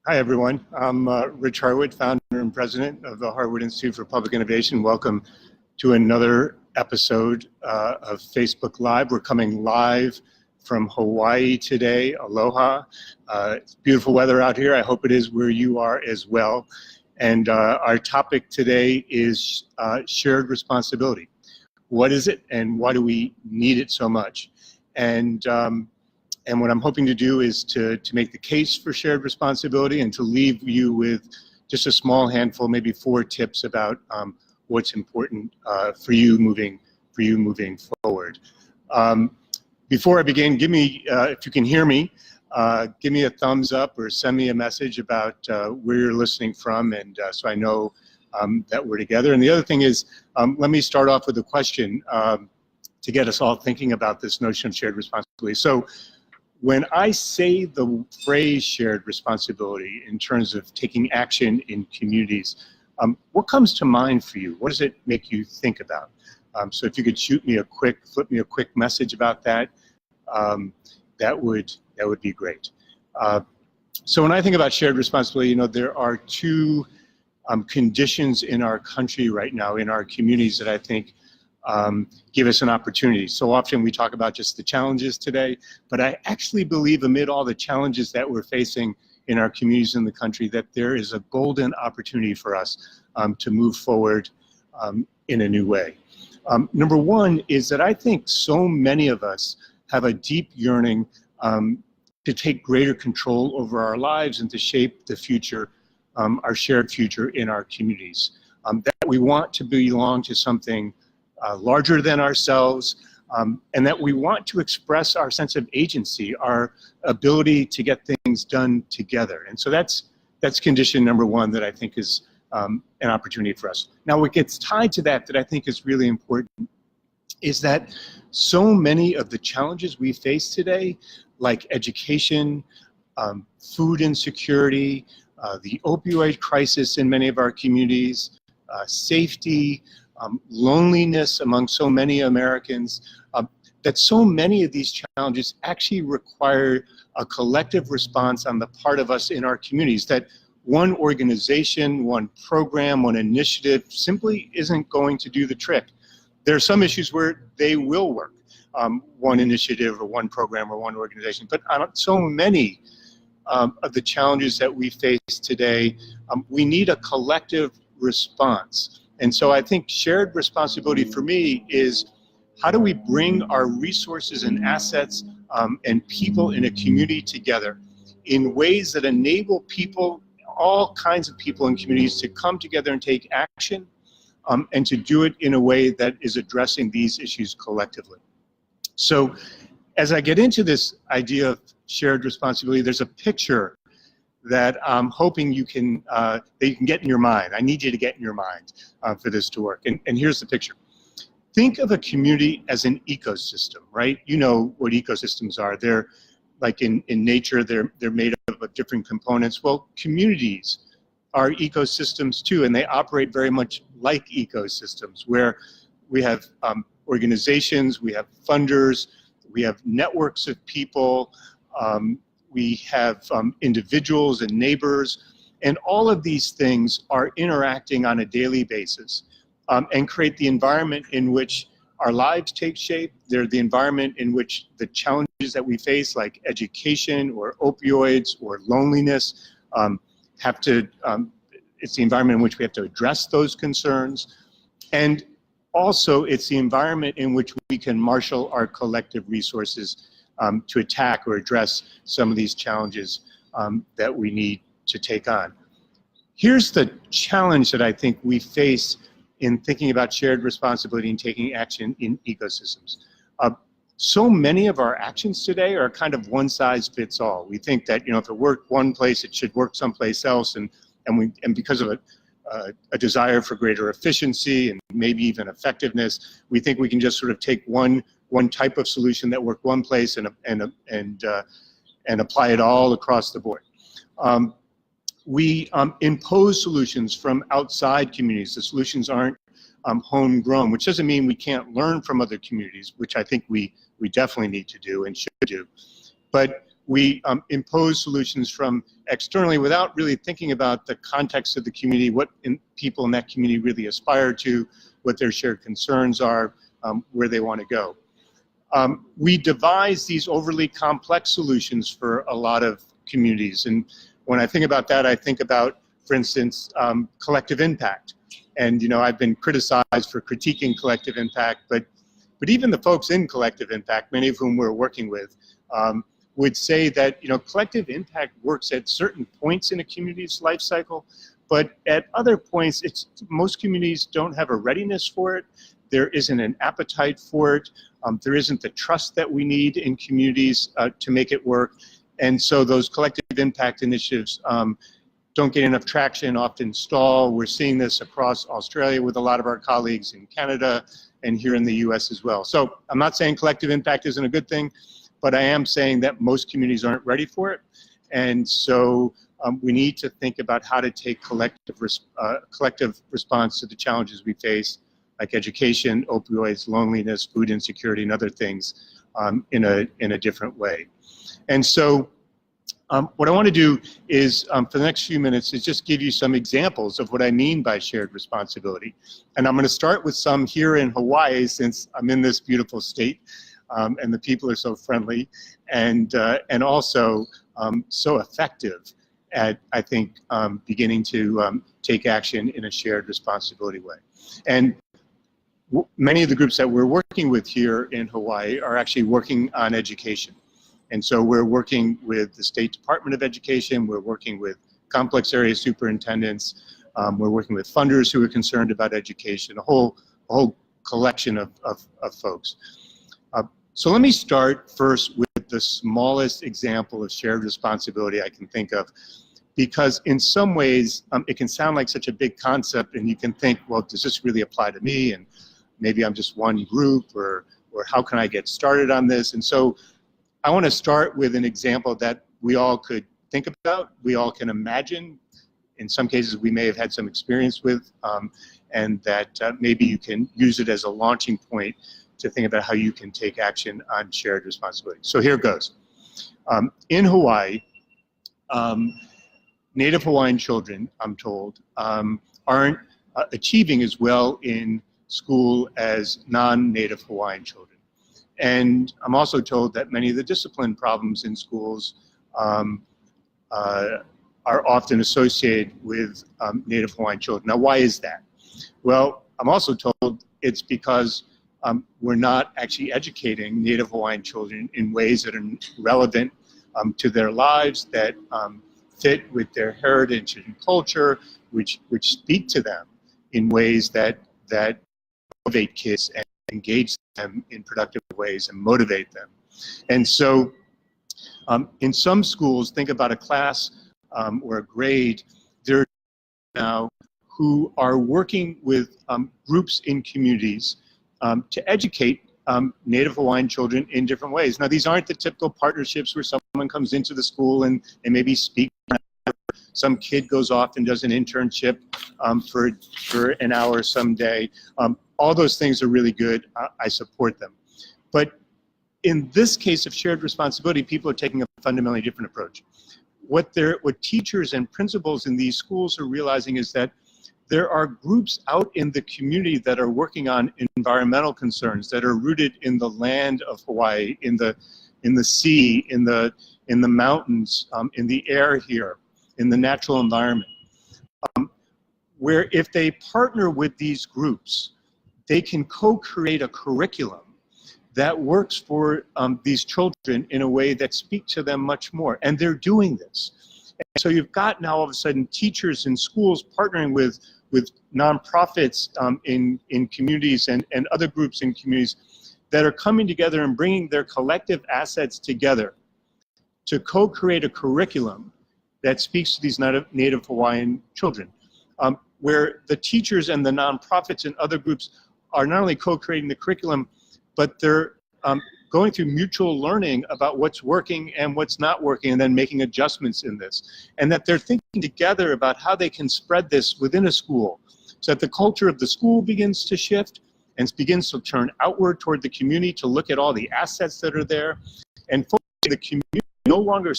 Hi, everyone. I'm Rich Harwood, founder and president of the Harwood Institute for Public Innovation. Welcome to another episode of Facebook Live. We're coming live from Hawaii today. Aloha. It's beautiful weather out here. I hope it is where you are as well. And our topic today is shared responsibility. What is it and why do we need it so much? And what I'm hoping to do is to make the case for shared responsibility and to leave you with just a small handful, maybe 4 tips about what's important for you moving forward. Before I begin, give me, if you can hear me, give me a thumbs up or send me a message about where you're listening from, and so I know that we're together. And the other thing is, let me start off with a question to get us all thinking about this notion of shared responsibility. So, when I say the phrase shared responsibility in terms of taking action in communities, what comes to mind for you? What does it make you think about? So if you could flip me a quick message about that, that would be great. So when I think about shared responsibility, you know, there are 2 conditions in our country right now, in our communities, that I think give us an opportunity. So often we talk about just the challenges today, but I actually believe amid all the challenges that we're facing in our communities in the country that there is a golden opportunity for us to move forward in a new way. Number 1 is that I think so many of us have a deep yearning to take greater control over our lives and to shape the future, our shared future in our communities. That we want to belong to something larger than ourselves, and that we want to express our sense of agency, our ability to get things done together. And so that's condition number 1 that I think is an opportunity for us. Now, what gets tied to that I think is really important is that so many of the challenges we face today, like education, food insecurity, the opioid crisis in many of our communities, safety, loneliness among so many Americans, that so many of these challenges actually require a collective response on the part of us in our communities, that one organization, one program, one initiative simply isn't going to do the trick. There are some issues where they will work, one initiative or one program or one organization, but on so many of the challenges that we face today, we need a collective response. And so I think shared responsibility for me is, how do we bring our resources and assets and people in a community together in ways that enable people, all kinds of people in communities, to come together and take action and to do it in a way that is addressing these issues collectively. So as I get into this idea of shared responsibility, there's a picture that I'm hoping you can get in your mind. I need you to get in your mind for this to work. And here's the picture. Think of a community as an ecosystem, right? You know what ecosystems are. They're like in nature, they're made up of different components. Well, communities are ecosystems too, and they operate very much like ecosystems, where we have organizations, we have funders, we have networks of people, we have individuals and neighbors, and all of these things are interacting on a daily basis and create the environment in which our lives take shape. They're the environment in which the challenges that we face, like education or opioids or loneliness, it's the environment in which we have to address those concerns. And also, it's the environment in which we can marshal our collective resources to attack or address some of these challenges that we need to take on. Here's the challenge that I think we face in thinking about shared responsibility and taking action in ecosystems. So many of our actions today are kind of one size fits all. We think that, you know, if it worked one place, it should work someplace else, and because of a desire for greater efficiency and maybe even effectiveness, we think we can just sort of take one type of solution that worked one place and apply it all across the board. We impose solutions from outside communities. The solutions aren't homegrown, which doesn't mean we can't learn from other communities, which I think we definitely need to do and should do. But we impose solutions from externally without really thinking about the context of the community, what people in that community really aspire to, what their shared concerns are, where they want to go. We devise these overly complex solutions for a lot of communities. And when I think about that, I think about, for instance, collective impact. And, you know, I've been criticized for critiquing collective impact, but even the folks in collective impact, many of whom we're working with, would say that, you know, collective impact works at certain points in a community's life cycle, but at other points, most communities don't have a readiness for it. There isn't an appetite for it. There isn't the trust that we need in communities to make it work. And so those collective impact initiatives don't get enough traction, often stall. We're seeing this across Australia with a lot of our colleagues in Canada and here in the US as well. So I'm not saying collective impact isn't a good thing, but I am saying that most communities aren't ready for it. And so we need to think about how to take collective response to the challenges we face, like education, opioids, loneliness, food insecurity, and other things in a different way. And so what I want to do is, for the next few minutes, is just give you some examples of what I mean by shared responsibility. And I'm going to start with some here in Hawaii, since I'm in this beautiful state, and the people are so friendly, and also so effective at, I think, beginning to take action in a shared responsibility way. And many of the groups that we're working with here in Hawaii are actually working on education. And so we're working with the State Department of Education, we're working with complex area superintendents, we're working with funders who are concerned about education, a whole collection of folks. So let me start first with the smallest example of shared responsibility I can think of, because in some ways it can sound like such a big concept, and you can think, well, does this really apply to me? And maybe I'm just one group, or how can I get started on this? And so I want to start with an example that we all could think about, we all can imagine. In some cases, we may have had some experience with, and that maybe you can use it as a launching point to think about how you can take action on shared responsibility. So here goes. In Hawaii, Native Hawaiian children, I'm told, aren't achieving as well in school as non-Native Hawaiian children. And I'm also told that many of the discipline problems in schools are often associated with Native Hawaiian children. Now, why is that? Well, I'm also told it's because we're not actually educating Native Hawaiian children in ways that are relevant to their lives, that fit with their heritage and culture, which speak to them in ways that motivate kids and engage them in productive ways and motivate them. And so in some schools, think about a class or a grade, there are now who are working with groups in communities to educate Native Hawaiian children in different ways. Now, these aren't the typical partnerships where someone comes into the school and maybe speaks. Some kid goes off and does an internship for an hour someday. All those things are really good. I support them. But in this case of shared responsibility, people are taking a fundamentally different approach. What teachers and principals in these schools are realizing is that there are groups out in the community that are working on environmental concerns that are rooted in the land of Hawaii, in the sea, in the mountains, in the air here, in the natural environment, where if they partner with these groups, they can co-create a curriculum that works for these children in a way that speaks to them much more. And they're doing this. And so you've got now all of a sudden teachers in schools partnering with nonprofits in communities and other groups in communities that are coming together and bringing their collective assets together to co-create a curriculum that speaks to these Native Hawaiian children, where the teachers and the nonprofits and other groups are not only co-creating the curriculum, but they're going through mutual learning about what's working and what's not working, and then making adjustments in this. And that they're thinking together about how they can spread this within a school, so that the culture of the school begins to shift and begins to turn outward toward the community to look at all the assets that are there, and the community no longer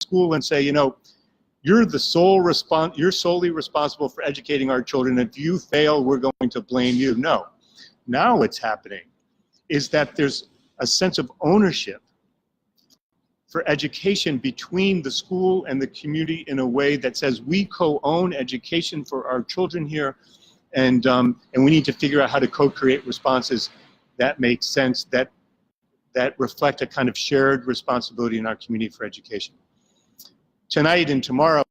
school and say, you know, you're solely responsible for educating our children. If you fail, we're going to blame you. No. Now what's happening is that there's a sense of ownership for education between the school and the community in a way that says we co-own education for our children here, and we need to figure out how to co-create responses that make sense, that reflect a kind of shared responsibility in our community for education. Tonight and tomorrow,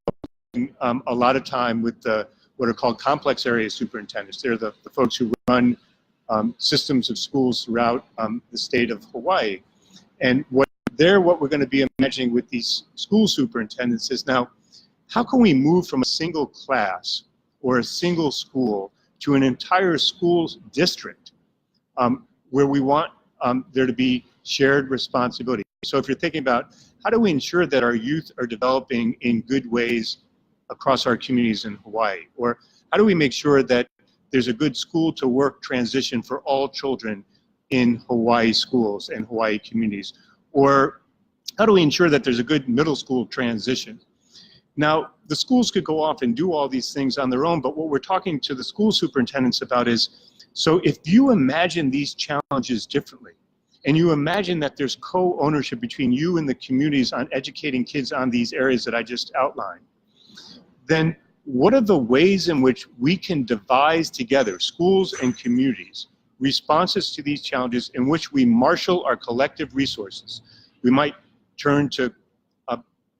a lot of time with what are called complex area superintendents. They're the folks who run systems of schools throughout the state of Hawaii. And what we're going to be imagining with these school superintendents is now, how can we move from a single class or a single school to an entire school district where we want there to be shared responsibility? So if you're thinking about how do we ensure that our youth are developing in good ways across our communities in Hawaii, or how do we make sure that there's a good school to work transition for all children in Hawaii schools and Hawaii communities, or how do we ensure that there's a good middle school transition? Now, the schools could go off and do all these things on their own, but what we're talking to the school superintendents about is, so if you imagine these challenges differently, and you imagine that there's co-ownership between you and the communities on educating kids on these areas that I just outlined, then what are the ways in which we can devise together, schools and communities, responses to these challenges in which we marshal our collective resources? We might turn to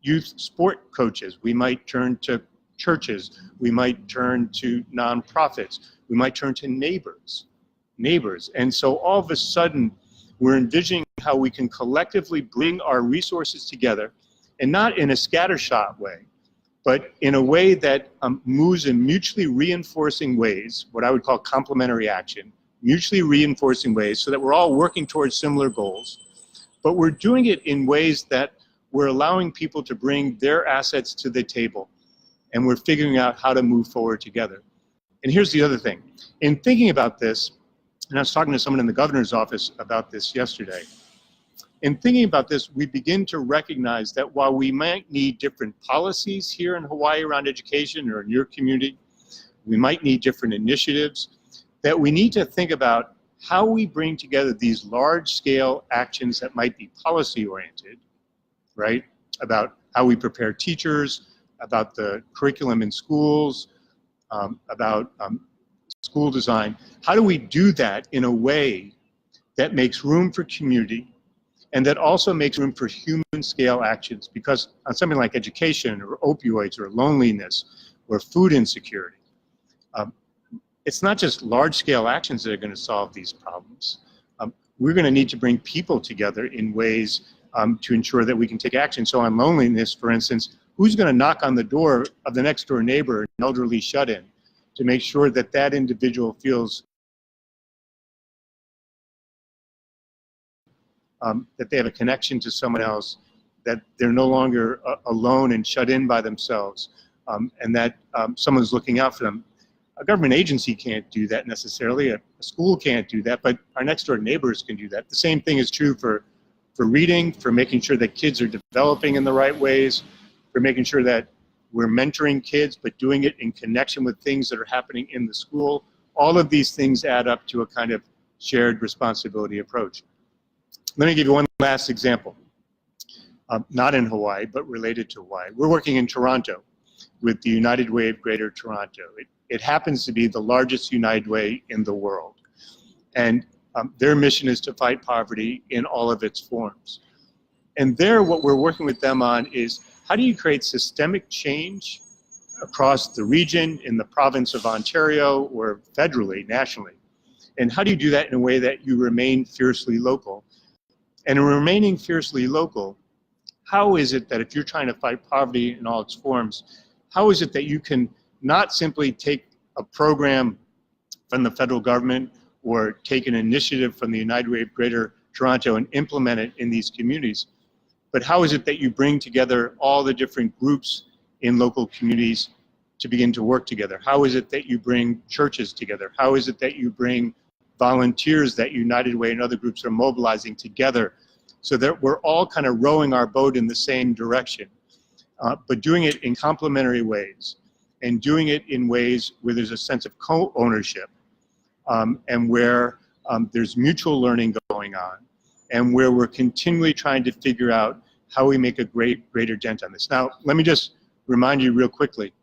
youth sport coaches, we might turn to churches, we might turn to nonprofits, we might turn to neighbors. And so all of a sudden, we're envisioning how we can collectively bring our resources together, and not in a scattershot way, but in a way that moves in mutually reinforcing ways, what I would call complementary action, mutually reinforcing ways, so that we're all working towards similar goals, but we're doing it in ways that we're allowing people to bring their assets to the table, and we're figuring out how to move forward together. And here's the other thing. In thinking about this, and I was talking to someone in the governor's office about this yesterday, in thinking about this, we begin to recognize that while we might need different policies here in Hawaii around education or in your community, we might need different initiatives, that we need to think about how we bring together these large-scale actions that might be policy-oriented, right? About how we prepare teachers, about the curriculum in schools, about school design. How do we do that in a way that makes room for community and that also makes room for human scale actions? Because on something like education or opioids or loneliness or food insecurity, it's not just large scale actions that are going to solve these problems. We're going to need to bring people together in ways to ensure that we can take action. So on loneliness, for instance, who's going to knock on the door of the next door neighbor, an elderly shut-in, to make sure that that individual feels that they have a connection to someone else, that they're no longer alone and shut in by themselves, and that someone's looking out for them. A government agency can't do that necessarily, a school can't do that, but our next door neighbors can do that. The same thing is true for reading, for making sure that kids are developing in the right ways, for making sure that we're mentoring kids, but doing it in connection with things that are happening in the school. All of these things add up to a kind of shared responsibility approach. Let me give you one last example, not in Hawaii, but related to Hawaii. We're working in Toronto with the United Way of Greater Toronto. It happens to be the largest United Way in the world. And their mission is to fight poverty in all of its forms. And there, what we're working with them on is, how do you create systemic change across the region, in the province of Ontario, or federally, nationally? And how do you do that in a way that you remain fiercely local? And in remaining fiercely local, how is it that if you're trying to fight poverty in all its forms, how is it that you can not simply take a program from the federal government or take an initiative from the United Way of Greater Toronto and implement it in these communities, but how is it that you bring together all the different groups in local communities to begin to work together? How is it that you bring churches together? How is it that you bring volunteers that United Way and other groups are mobilizing together so that we're all kind of rowing our boat in the same direction, but doing it in complementary ways and doing it in ways where there's a sense of co-ownership, and where there's mutual learning going on, and where we're continually trying to figure out how we make a greater dent on this. Now, let me just remind you real quickly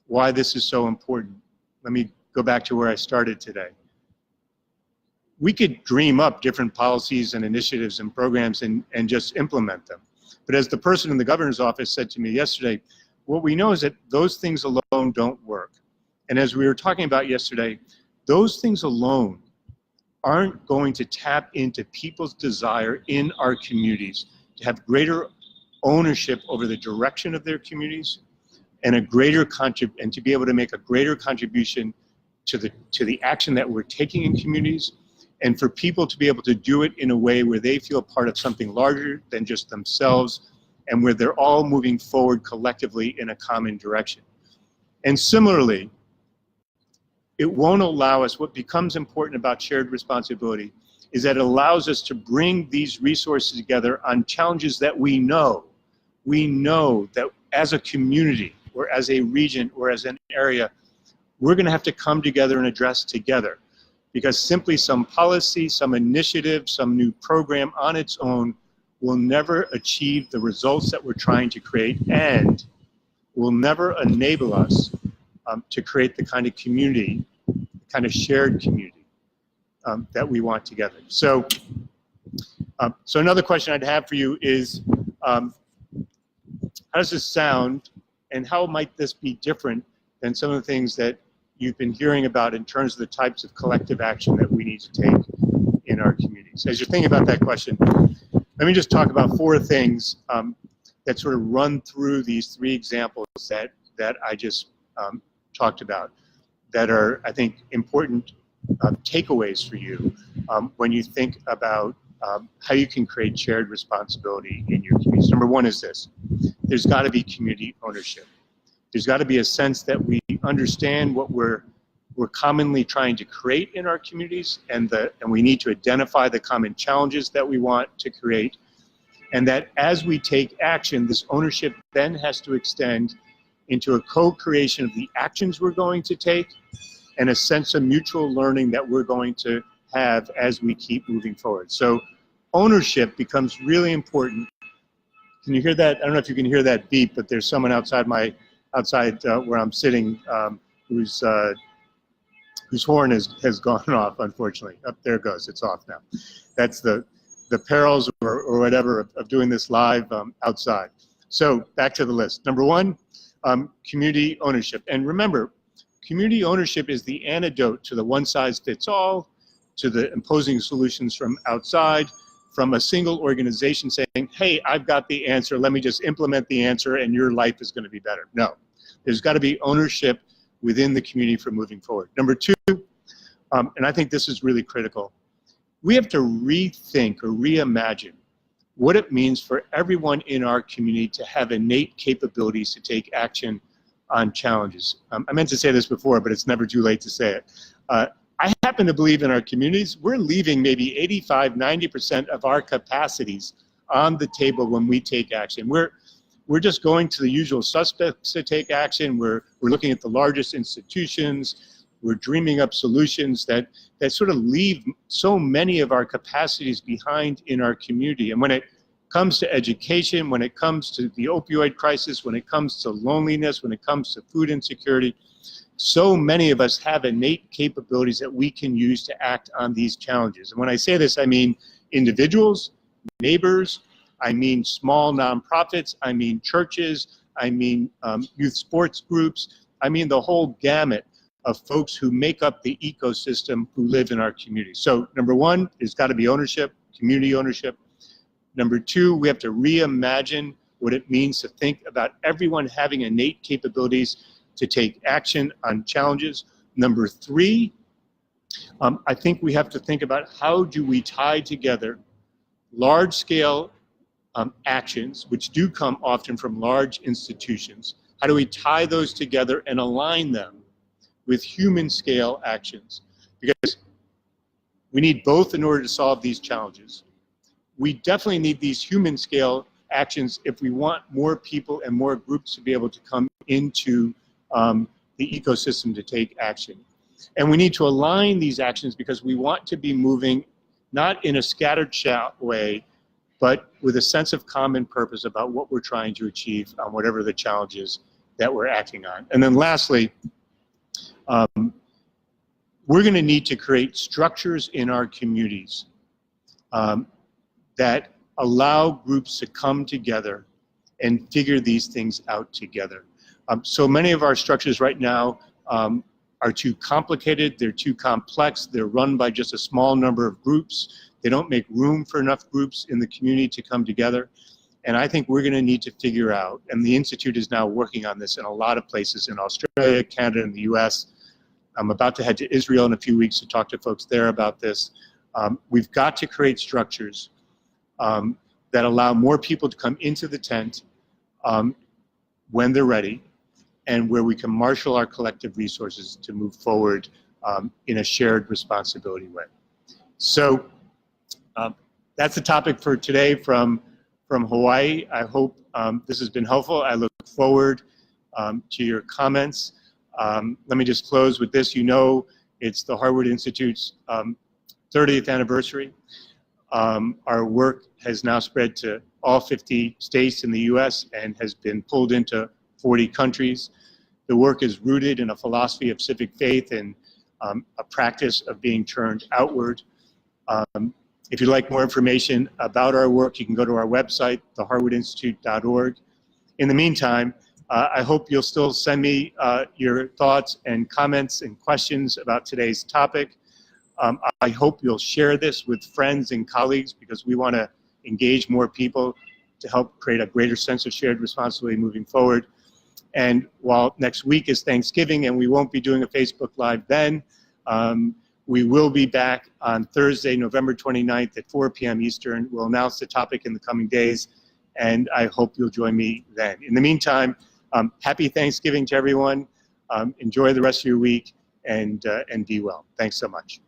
why this is so important. Let me go back to where I started today. We could dream up different policies and initiatives and programs and just implement them. But as the person in the governor's office said to me yesterday, what we know is that those things alone don't work. And as we were talking about yesterday, those things alone aren't going to tap into people's desire in our communities to have greater ownership over the direction of their communities and and to be able to make a greater contribution to the action that we're taking in communities, and for people to be able to do it in a way where they feel part of something larger than just themselves, and where they're all moving forward collectively in a common direction. And similarly, it won't allow us, what becomes important about shared responsibility is that it allows us to bring these resources together on challenges that we know that as a community or as a region or as an area, we're going to have to come together and address together. Because simply some policy, some initiative, some new program on its own will never achieve the results that we're trying to create, and will never enable us to create the kind of community, the kind of shared community that we want together. So, so another question I'd have for you is, how does this sound, and how might this be different than some of the things that you've been hearing about in terms of the types of collective action that we need to take in our communities? As you're thinking about that question, let me just talk about 4 things that sort of run through these 3 examples that I just talked about, that are, I think, important takeaways for you when you think about how you can create shared responsibility in your communities. Number 1 is this: there's got to be community ownership. There's got to be a sense that we understand what we're commonly trying to create in our communities, and we need to identify the common challenges that we want to create, and that as we take action, this ownership then has to extend into a co-creation of the actions we're going to take, and a sense of mutual learning that we're going to have as we keep moving forward. So ownership becomes really important. Can you hear that? I don't know if you can hear that beep, but there's someone outside where I'm sitting whose horn has gone off, unfortunately. Up there it goes, it's off now. That's the perils or whatever of doing this live outside. So back to the list. Number 1, community ownership. And remember, community ownership is the antidote to the one-size-fits-all, to the imposing solutions from outside, from a single organization saying, hey, I've got the answer, let me just implement the answer and your life is going to be better. No, there's got to be ownership within the community for moving forward. Number 2, and I think this is really critical, we have to rethink or reimagine what it means for everyone in our community to have innate capabilities to take action on challenges. I meant to say this before, but it's never too late to say it. I happen to believe in our communities, we're leaving maybe 85, 90% of our capacities on the table when we take action. We're just going to the usual suspects to take action. We're looking at the largest institutions. We're dreaming up solutions that sort of leave so many of our capacities behind in our community. And when it comes to education, when it comes to the opioid crisis, when it comes to loneliness, when it comes to food insecurity, so many of us have innate capabilities that we can use to act on these challenges. And when I say this, I mean individuals, neighbors, I mean small nonprofits, I mean churches, I mean youth sports groups, I mean the whole gamut of folks who make up the ecosystem who live in our community. So number 1, there's got to be ownership, community ownership. Number 2, we have to reimagine what it means to think about everyone having innate capabilities to take action on challenges. Number 3, I think we have to think about how do we tie together large-scale actions, which do come often from large institutions. How do we tie those together and align them with human-scale actions? Because we need both in order to solve these challenges. we definitely need these human scale actions if we want more people and more groups to be able to come into the ecosystem to take action. And we need to align these actions because we want to be moving not in a scattered shot way, but with a sense of common purpose about what we're trying to achieve on whatever the challenges that we're acting on. And then lastly, we're going to need to create structures in our communities that allow groups to come together and figure these things out together. So many of our structures right now are too complicated, they're too complex, they're run by just a small number of groups, they don't make room for enough groups in the community to come together. And I think we're going to need to figure out, and the Institute is now working on this in a lot of places in Australia, Canada, and the US. I'm about to head to Israel in a few weeks to talk to folks there about this. We've got to create structures that allow more people to come into the tent when they're ready, and where we can marshal our collective resources to move forward in a shared responsibility way. So that's the topic for today from Hawaii. I hope this has been helpful. I look forward to your comments. Let me just close with this. You know, it's the Harwood Institute's 30th anniversary. Our work has now spread to all 50 states in the US and has been pulled into 40 countries. The work is rooted in a philosophy of civic faith and a practice of being turned outward. If you'd like more information about our work, you can go to our website, theharwoodinstitute.org. In the meantime, I hope you'll still send me your thoughts and comments and questions about today's topic. I hope you'll share this with friends and colleagues because we want to engage more people to help create a greater sense of shared responsibility moving forward. And while next week is Thanksgiving and we won't be doing a Facebook Live then, we will be back on Thursday, November 29th at 4 p.m. Eastern. We'll announce the topic in the coming days, and I hope you'll join me then. In the meantime, happy Thanksgiving to everyone. Enjoy the rest of your week and be well. Thanks so much.